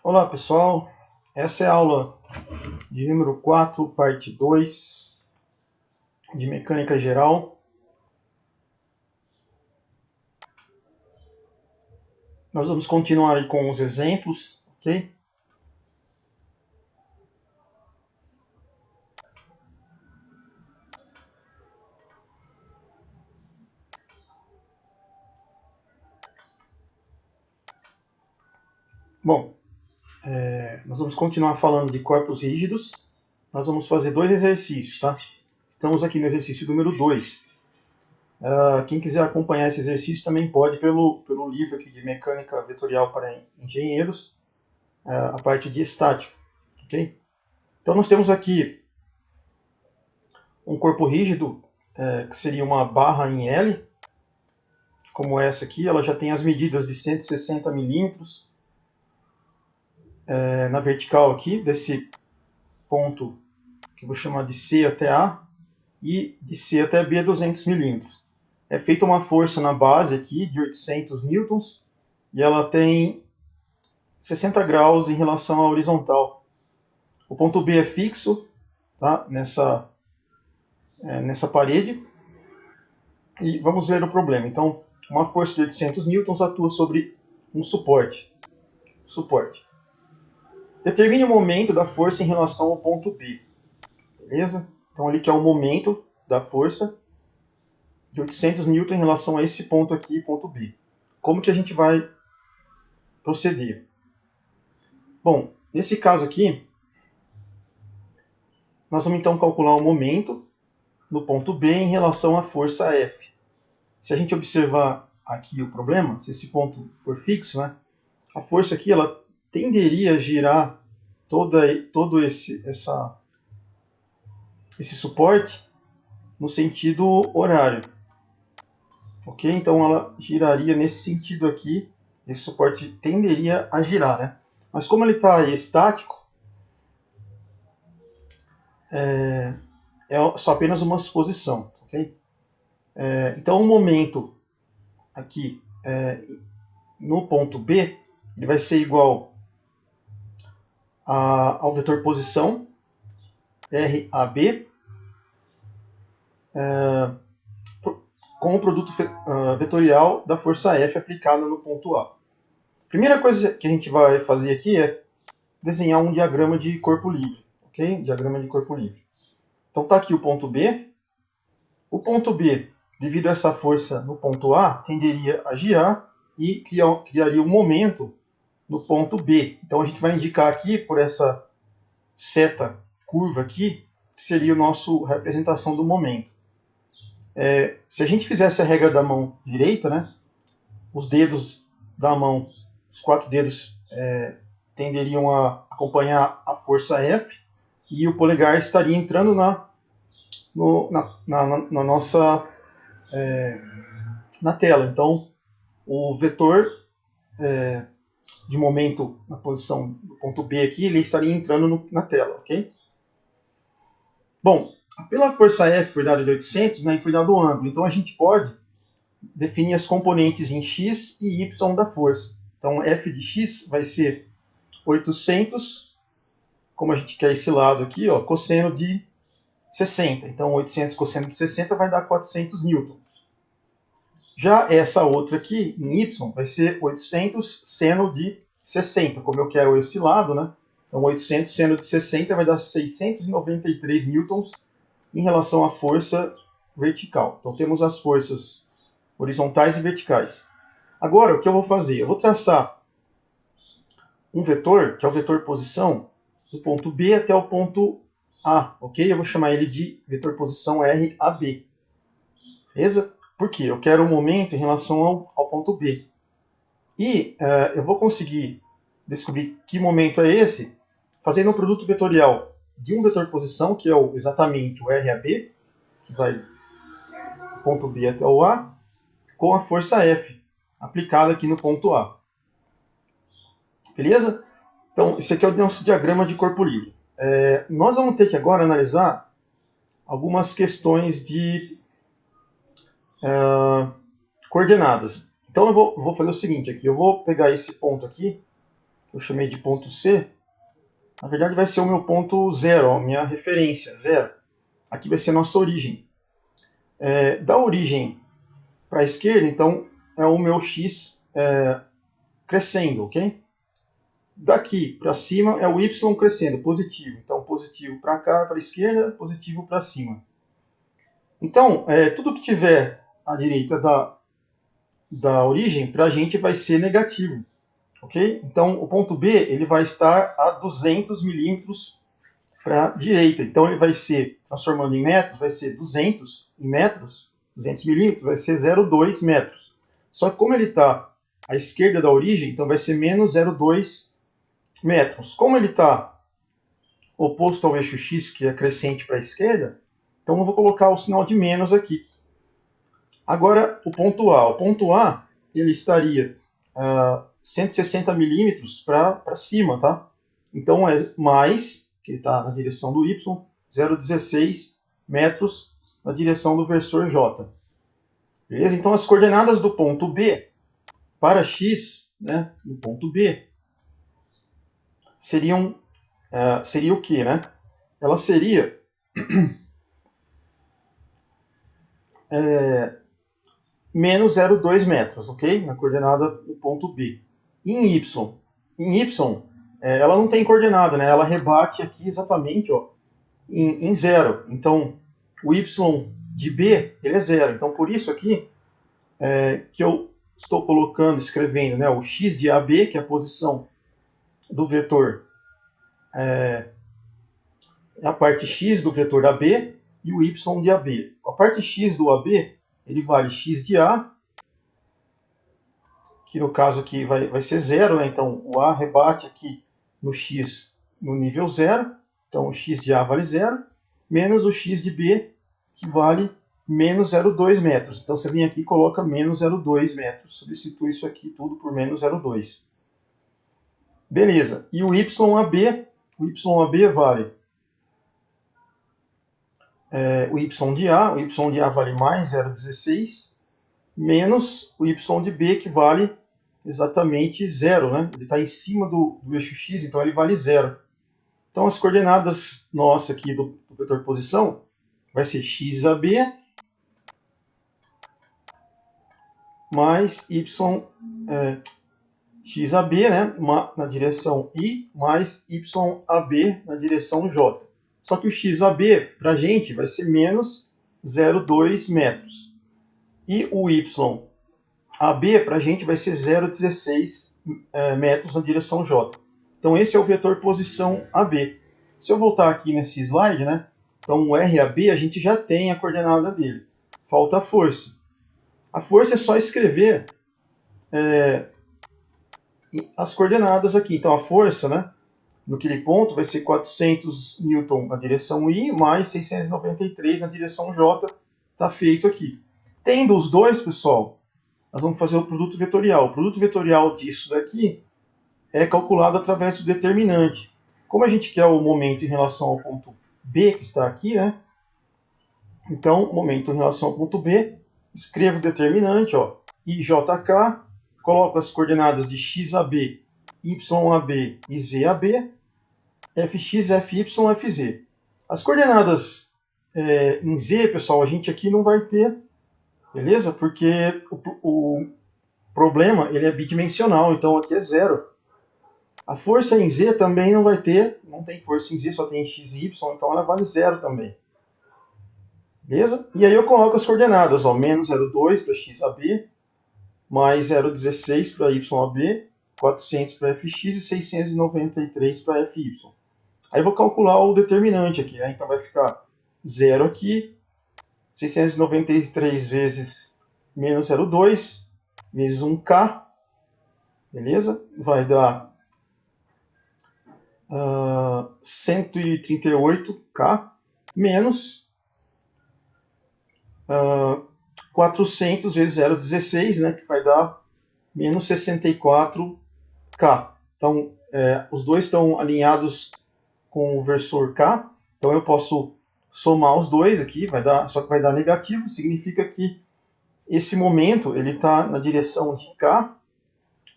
Olá pessoal, essa é a aula de número 4, parte 2 de mecânica geral. Nós vamos continuar aí com os exemplos, ok? Bom, nós vamos continuar falando de corpos rígidos. Nós vamos fazer dois exercícios, tá? Estamos aqui no exercício número 2. Quem quiser acompanhar esse exercício também pode pelo livro aqui de Mecânica Vetorial para Engenheiros, a parte de estático, ok? Então nós temos aqui um corpo rígido, que seria uma barra em L, como essa aqui. Ela já tem as medidas de 160 milímetros na vertical aqui, desse ponto que eu vou chamar de C até A, e de C até B 200 milímetros. É feita uma força na base aqui de 800 newtons, e ela tem 60 graus em relação à horizontal. O ponto B é fixo, tá? nessa parede, e vamos ver o problema. Então, uma força de 800 newtons atua sobre um suporte. Determine o momento da força em relação ao ponto B. Beleza? Então, ali que é o momento da força de 800 newton em relação a esse ponto aqui, ponto B. Como que a gente vai proceder? Bom, nesse caso aqui, nós vamos então calcular o momento no ponto B em relação à força F. Se a gente observar aqui o problema, se esse ponto for fixo, né, a força aqui ela tenderia a girar todo esse suporte no sentido horário. Ok? Então ela giraria nesse sentido aqui, esse suporte tenderia a girar, né? Mas como ele está estático, é só apenas uma suposição, ok? Então o momento aqui no ponto B, ele vai ser igual ao vetor posição, RAB, com o produto vetorial da força F aplicada no ponto A. Primeira coisa que a gente vai fazer aqui é desenhar um diagrama de corpo livre, ok? Diagrama de corpo livre. Então está aqui o ponto B. O ponto B, devido a essa força no ponto A, tenderia a girar e criaria um momento no ponto B. Então a gente vai indicar aqui por essa seta curva aqui, que seria a nossa representação do momento. Se a gente fizesse a regra da mão direita, né, os dedos da mão, os 4 dedos tenderiam a acompanhar a força F, e o polegar estaria entrando na nossa na tela. Então, o vetor de momento na posição do ponto B aqui, ele estaria entrando na tela, ok? Bom, pela força F foi dado de 800, né, e foi dado o ângulo. Então, a gente pode definir as componentes em x e y da força. Então, f de x vai ser 800, como a gente quer esse lado aqui, ó, cosseno de 60. Então, 800 cosseno de 60 vai dar 400 newtons. Já essa outra aqui, em y, vai ser 800 seno de 60. Como eu quero esse lado, né? Então, 800 seno de 60 vai dar 693 newtons em relação à força vertical. Então, temos as forças horizontais e verticais. Agora, o que eu vou fazer? Eu vou traçar um vetor, que é o vetor posição, do ponto B até o ponto A, ok? Eu vou chamar ele de vetor posição RAB. Beleza? Por quê? Eu quero um momento em relação ao ponto B. E eu vou conseguir descobrir que momento é esse fazendo um produto vetorial de um vetor posição, que é exatamente o RAB, que vai do ponto B até o A, com a força F, aplicada aqui no ponto A. Beleza? Então, esse aqui é o nosso diagrama de corpo livre. Nós vamos ter que agora analisar algumas questões de coordenadas. Então, eu vou fazer o seguinte aqui. Eu vou pegar esse ponto aqui, eu chamei de ponto C, na verdade vai ser o meu ponto zero, a minha referência, zero. Aqui vai ser a nossa origem. Da origem para a esquerda, então, é o meu x crescendo, ok? Daqui para cima é o y crescendo, positivo. Então, positivo para cá, para a esquerda, positivo para cima. Então, tudo que tiver à direita da origem, para a gente vai ser negativo, ok? Então, o ponto B ele vai estar a 200 milímetros para a direita. Então, ele vai ser, transformando em metros, vai ser 200 em metros, 200 milímetros, vai ser 0,2 metros. Só que como ele está à esquerda da origem, então vai ser menos 0,2 metros. Como ele está oposto ao eixo X, que é crescente para a esquerda, então eu vou colocar o sinal de menos aqui. Agora, o ponto A. O ponto A, ele estaria 160 milímetros para cima, tá? Então, é mais, que está na direção do Y, 0,16 metros na direção do versor J. Beleza? Então, as coordenadas do ponto B para X, né, no ponto B, seria o quê, né? Ela seria menos 0,2 metros, ok? Na coordenada do ponto B. E em Y, ela não tem coordenada, né? Ela rebate aqui exatamente, ó, em zero. Então, o Y de B, ele é zero. Então, por isso aqui, que eu estou colocando, escrevendo, né, o X de AB, que é a posição do vetor, é a parte X do vetor AB, e o Y de AB. A parte X do AB, ele vale X de A, que no caso aqui vai ser zero, né? Então o A rebate aqui no X no nível zero, então o X de A vale zero, menos o X de B, que vale menos 0,2 metros. Então você vem aqui e coloca menos 0,2 metros, substitui isso aqui tudo por menos 0,2. Beleza, e o YAB vale o Y de A vale mais 0,16, menos o Y de B, que vale exatamente zero, né? Ele está em cima do eixo X, então ele vale zero. Então as coordenadas nossas aqui do vetor posição vai ser XAB mais XAB, né, na direção I, mais YAB na direção J. Só que o XAB, para a gente, vai ser menos 0,2 metros. E o YAB, para a gente, vai ser 0,16 metros na direção J. Então, esse é o vetor posição AB. Se eu voltar aqui nesse slide, né, então o RAB, a gente já tem a coordenada dele. Falta a força. A força é só escrever as coordenadas aqui. Então, a força, né, naquele ponto vai ser 400 N na direção I, mais 693 na direção J. Está feito aqui. Tendo os dois, pessoal, nós vamos fazer o produto vetorial. O produto vetorial disso daqui é calculado através do determinante. Como a gente quer o momento em relação ao ponto B, que está aqui, né? Então, momento em relação ao ponto B, escrevo o determinante, ó, IJK, coloco as coordenadas de XAB, YAB e ZAB, FX, FY, FZ. As coordenadas em Z, pessoal, a gente aqui não vai ter, beleza? Porque o problema ele é bidimensional, então aqui é zero. A força em Z também não vai ter, não tem força em Z, só tem X e Y, então ela vale zero também. Beleza? E aí eu coloco as coordenadas, ó, menos 0,2 para XAB, mais 0,16 para YAB, 400 para FX e 693 para FY. Aí eu vou calcular o determinante aqui, né? Então vai ficar 0 aqui, 693 vezes menos 0,2, vezes 1K, beleza? Vai dar 138K, menos 400 vezes 0,16, né, que vai dar menos 64K. Então, os dois estão alinhados com o versor K, então eu posso somar os dois aqui, só que vai dar negativo, significa que esse momento ele está na direção de K,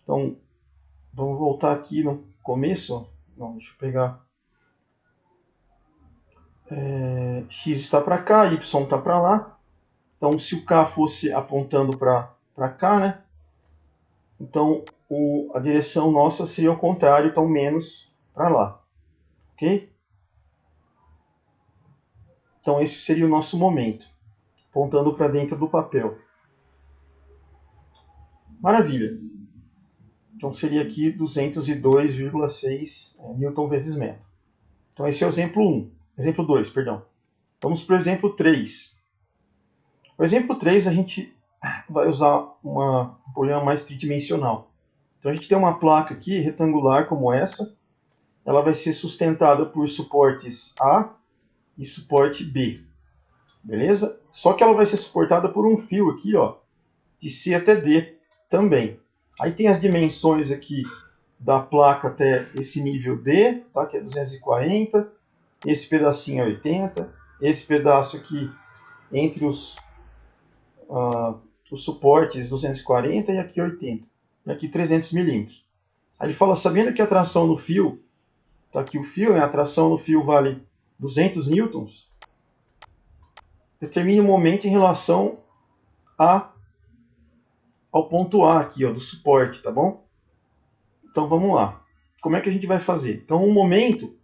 então Vamos voltar aqui no começo. Não, deixa eu pegar. X está para cá, Y está para lá. Então, se o K fosse apontando para cá, né? Então, a direção nossa seria o contrário, então menos para lá. Ok? Então, esse seria o nosso momento, apontando para dentro do papel. Maravilha. Então, seria aqui 202,6 Newton vezes metro. Então, esse é o exemplo 1. Exemplo 2, perdão. Vamos para o exemplo 3. O exemplo 3, a gente vai usar um problema mais tridimensional. Então, a gente tem uma placa aqui, retangular como essa. Ela vai ser sustentada por suportes A e suporte B. Beleza? Só que ela vai ser suportada por um fio aqui, ó, de C até D também. Aí tem as dimensões aqui da placa até esse nível D, tá? Que é 240. Esse pedacinho é 80. Esse pedaço aqui entre os suportes 240 e aqui 80. E aqui 300 milímetros. Aí ele fala, sabendo que a tração no fio, tá aqui o fio, né? A tração no fio vale 200 newtons, determine o momento em relação ao ponto A aqui, ó, do suporte, tá bom? Então vamos lá. Como é que a gente vai fazer? Então o momento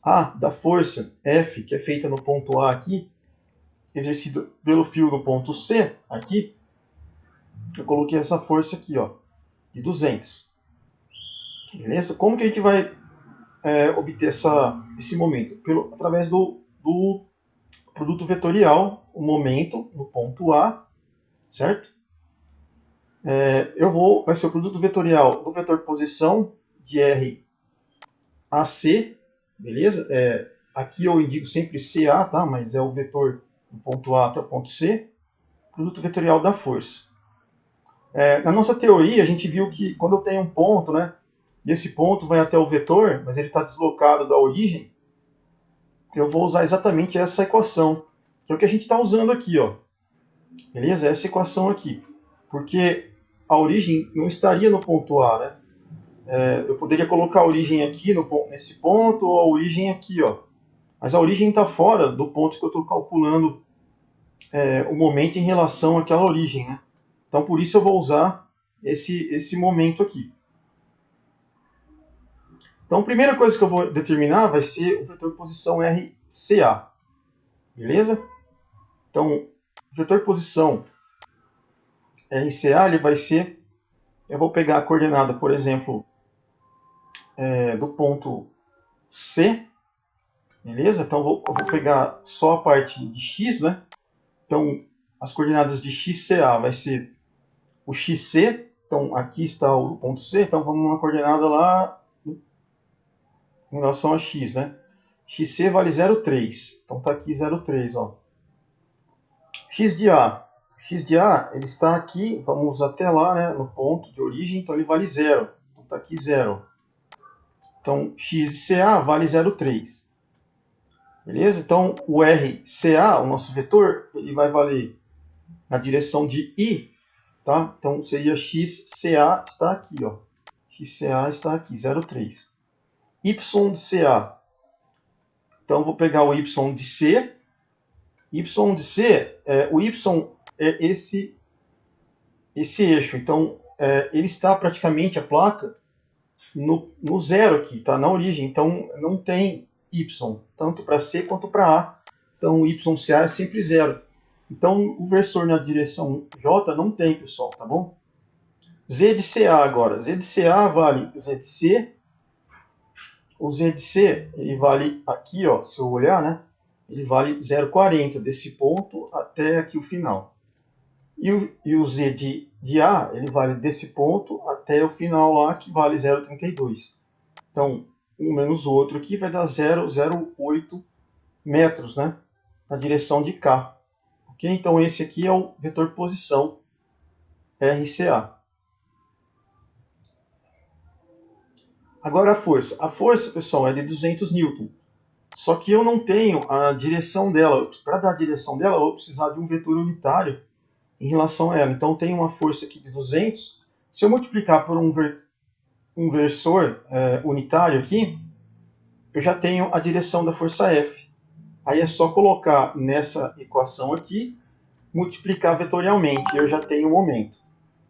A da força F, que é feita no ponto A aqui, exercido pelo fio no ponto C, aqui, eu coloquei essa força aqui, ó, de 200. Beleza? Como que a gente vai obter esse momento? Através do produto vetorial, o momento no ponto A, certo? Vai ser o produto vetorial do vetor posição de R a C, beleza? Aqui eu indico sempre CA, tá? Mas é o vetor do ponto A até o ponto C, produto vetorial da força. Na nossa teoria, a gente viu que quando eu tenho um ponto, né? E esse ponto vai até o vetor, mas ele está deslocado da origem, eu vou usar exatamente essa equação, que é o que a gente está usando aqui, ó. Beleza? Essa equação aqui. Porque a origem não estaria no ponto A, né? Eu poderia colocar a origem aqui nesse ponto, ou a origem aqui, ó. Mas a origem está fora do ponto que eu estou calculando o momento em relação àquela origem, né? Então, por isso eu vou usar esse momento aqui. Então, a primeira coisa que eu vou determinar vai ser o vetor posição RCA. Beleza? Então, o vetor posição RCA ele vai ser... Eu vou pegar a coordenada, por exemplo, do ponto C. Beleza? Então, eu vou pegar só a parte de X, né? Então, as coordenadas de XCA vai ser o XC. Então, aqui está o ponto C. Então, vamos na coordenada lá em relação a X, né? XC vale 0,3. Então, está aqui 0,3, ó. X de A. X de A, ele está aqui, vamos até lá, né? No ponto de origem, então ele vale 0. Então, está aqui 0. Então, X de CA vale 0,3. Beleza? Então, o RCA, o nosso vetor, ele vai valer na direção de I, tá? Então, seria XCA está aqui, ó. XCA está aqui, 0,3. Y de CA. Então, vou pegar o Y de C. Y de C, o Y é esse eixo. Então, ele está praticamente, a placa, no zero aqui, tá? Na origem. Então, não tem Y, tanto para C quanto para A. Então, o YCA é sempre zero. Então, o versor na direção J não tem, pessoal, tá bom? Z de CA agora. Z de CA vale Z de C. O Z de C, ele vale aqui, ó, se eu olhar, né? Ele vale 0,40, desse ponto até aqui o final. E o Z de A, ele vale desse ponto até o final lá, que vale 0,32. Então, um menos o outro aqui vai dar 0,08 metros, né? Na direção de K. Ok? Então, esse aqui é o vetor posição RCA. Agora a força. A força, pessoal, é de 200 newton. Só que eu não tenho a direção dela. Para dar a direção dela, eu vou precisar de um vetor unitário em relação a ela. Então, eu tenho uma força aqui de 200. Se eu multiplicar por um um versor unitário aqui, eu já tenho a direção da força F. Aí é só colocar nessa equação aqui, multiplicar vetorialmente, e eu já tenho o momento.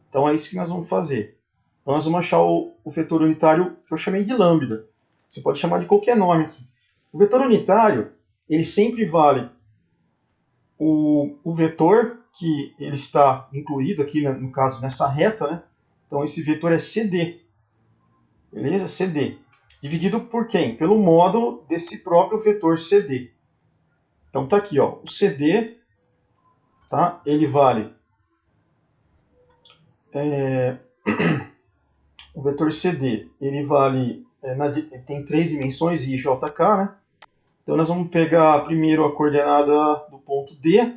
Então é isso que nós vamos fazer. Então nós vamos achar o vetor unitário que eu chamei de lambda. Você pode chamar de qualquer nome aqui. O vetor unitário, ele sempre vale o vetor que ele está incluído aqui, no caso, nessa reta, né? Então esse vetor é CD. Beleza? CD. Dividido por quem? Pelo módulo desse próprio vetor CD. Então tá aqui, ó, o CD, tá? Ele vale o vetor CD, ele vale ele tem 3 dimensões, I, J, K, né? Então nós vamos pegar primeiro a coordenada do ponto D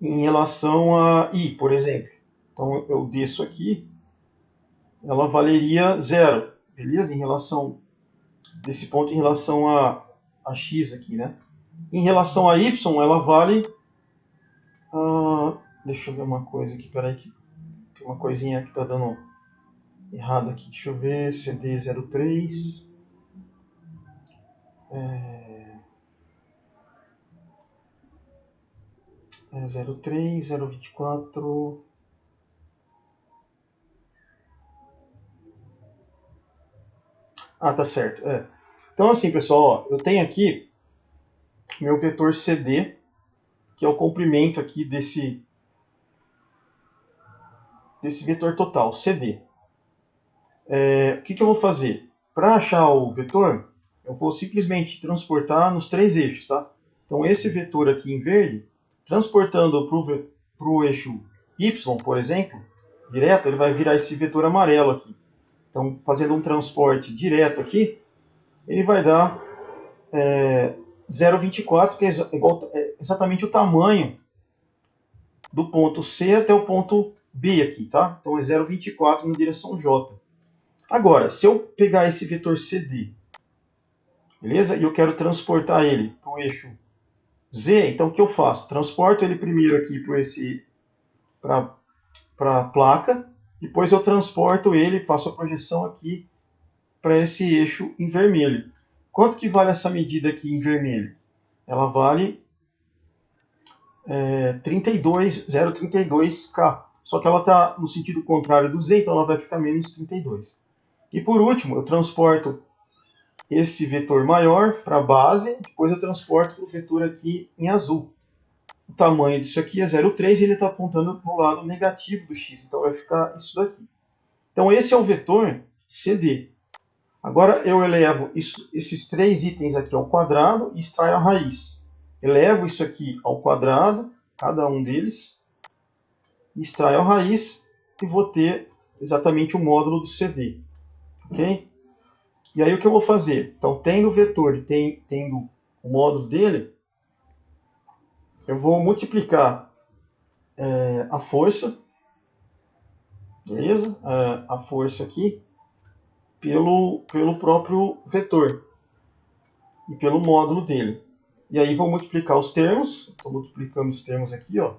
em relação a I, por exemplo. Então eu desço aqui, ela valeria 0, beleza? Em relação desse ponto em relação a X aqui, né? Em relação a Y, ela vale deixa eu ver uma coisa aqui, peraí que tem uma coisinha que está dando errado aqui. Deixa eu ver, CD03. É 03, 024. Ah, tá certo. Então assim, pessoal, ó, eu tenho aqui meu vetor CD, que é o comprimento aqui desse vetor total, CD. O que eu vou fazer? Para achar o vetor, eu vou simplesmente transportar nos 3 eixos, tá? Então esse vetor aqui em verde, transportando para o eixo Y, por exemplo, direto, ele vai virar esse vetor amarelo aqui. Então, fazendo um transporte direto aqui, ele vai dar 0,24, que é exatamente o tamanho do ponto C até o ponto B aqui, tá? Então é 0,24 na direção J. Agora, se eu pegar esse vetor CD, beleza? E eu quero transportar ele para o eixo Z, então o que eu faço? Transporto ele primeiro aqui para a placa, depois eu transporto ele, faço a projeção aqui para esse eixo em vermelho. Quanto que vale essa medida aqui em vermelho? Ela vale 0,32K. Só que ela está no sentido contrário do Z, então ela vai ficar menos 32. E por último, eu transporto esse vetor maior para a base, depois eu transporto para o vetor aqui em azul. O tamanho disso aqui é 0,3 e ele está apontando para o lado negativo do x, então vai ficar isso daqui. Então esse é o vetor CD. Agora eu elevo esses 3 itens aqui ao quadrado e extraio a raiz. Elevo isso aqui ao quadrado, cada um deles, extraio a raiz e vou ter exatamente o módulo do CD. Ok? E aí o que eu vou fazer? Então, tendo o vetor e tendo o módulo dele, eu vou multiplicar a força, beleza? A força aqui, pelo próprio vetor e pelo módulo dele. E aí vou multiplicar os termos, estou multiplicando os termos aqui, ó.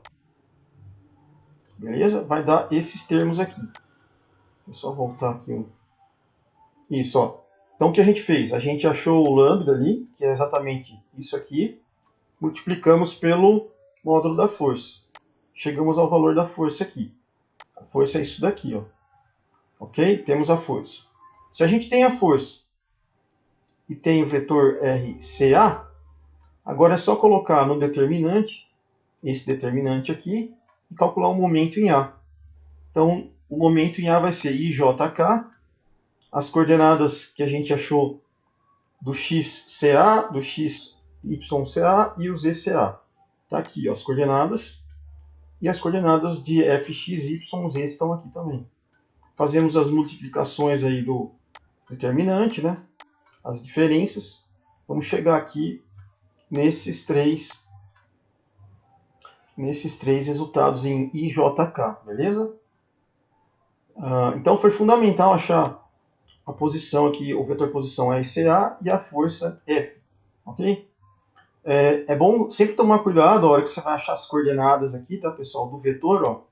Beleza? Vai dar esses termos aqui. Deixa eu só voltar aqui. Isso, ó. Então o que a gente fez? A gente achou o lambda ali, que é exatamente isso aqui, multiplicamos pelo módulo da força. Chegamos ao valor da força aqui. A força é isso daqui, ó. Ok? Temos a força. Se a gente tem a força e tem o vetor RCA, agora é só colocar no determinante, esse determinante aqui, e calcular o momento em A. Então, o momento em A vai ser IJK, as coordenadas que a gente achou do XCA, do XYCA e o ZCA. Está aqui, ó, as coordenadas. E as coordenadas de fx, y, z estão aqui também. Fazemos as multiplicações aí do determinante, né? As diferenças. Vamos chegar aqui nesses três resultados em IJK, beleza? Então foi fundamental achar a posição aqui, o vetor posição RCA e a força F, ok? É bom sempre tomar cuidado na hora que você vai achar as coordenadas aqui, tá, pessoal, do vetor, ó.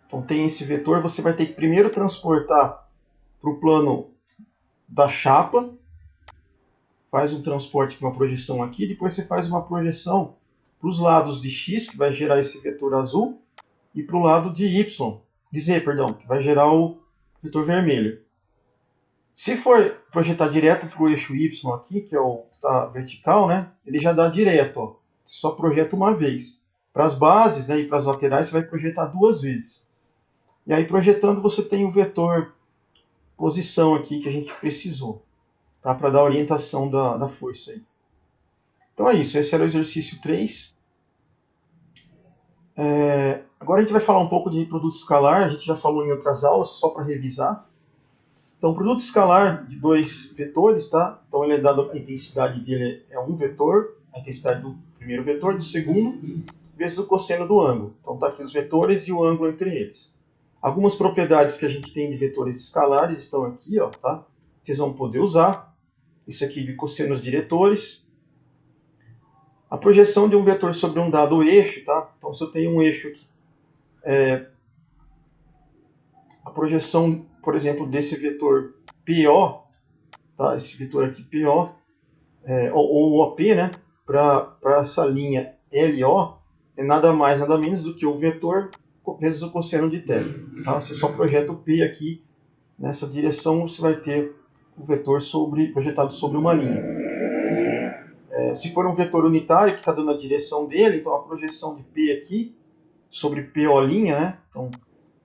Então tem esse vetor, você vai ter que primeiro transportar para o plano da chapa, faz um transporte com uma projeção aqui, depois você faz uma projeção para os lados de x, que vai gerar esse vetor azul, e para o lado de z, que vai gerar o vetor vermelho. Se for projetar direto para o eixo y aqui, que é o que está vertical, né, ele já dá direto, ó, só projeta uma vez. Para as bases, né, e para as laterais você vai projetar 2 vezes. E aí projetando você tem o vetor posição aqui que a gente precisou, tá, para dar a orientação da força aí. Então é isso, esse era o exercício 3. Agora a gente vai falar um pouco de produto escalar, a gente já falou em outras aulas, só para revisar. Então, o produto escalar de 2 vetores, tá? Então, ele é dado, a intensidade dele é um vetor, a intensidade do primeiro vetor, do segundo, vezes o cosseno do ângulo. Então, tá aqui os vetores e o ângulo entre eles. Algumas propriedades que a gente tem de vetores escalares estão aqui, ó, tá? Vocês vão poder usar. Isso aqui de cossenos diretores. A projeção de um vetor sobre um dado eixo, tá? Então, se eu tenho um eixo aqui, a projeção, por exemplo, desse vetor PO, tá? Esse vetor aqui PO, ou OP, né? Para essa linha LO, é nada mais, nada menos do que o vetor vezes o cosseno de θ. Tá? Você só projeta o P aqui, nessa direção você vai ter o vetor projetado sobre uma linha. Se for um vetor unitário que está dando a direção dele, então a projeção de P aqui sobre PO', né? Então,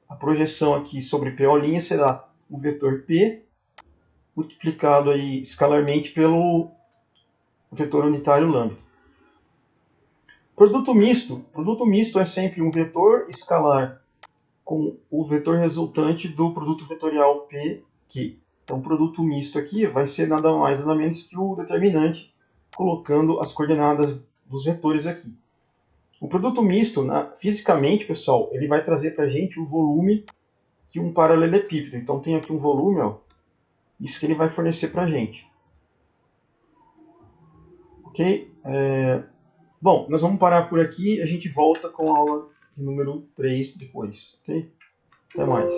a projeção aqui sobre PO' será o vetor P multiplicado aí escalarmente pelo vetor unitário λ. Produto misto é sempre um vetor escalar com o vetor resultante do produto vetorial PQ. Então, o produto misto aqui vai ser nada mais nada menos que o determinante colocando as coordenadas dos vetores aqui. O produto misto, fisicamente, pessoal, ele vai trazer para a gente o volume de um paralelepípedo. Então, tem aqui um volume, ó, isso que ele vai fornecer para a gente. Ok? Bom, nós vamos parar por aqui, a gente volta com a aula de número 3 depois, ok? Até mais.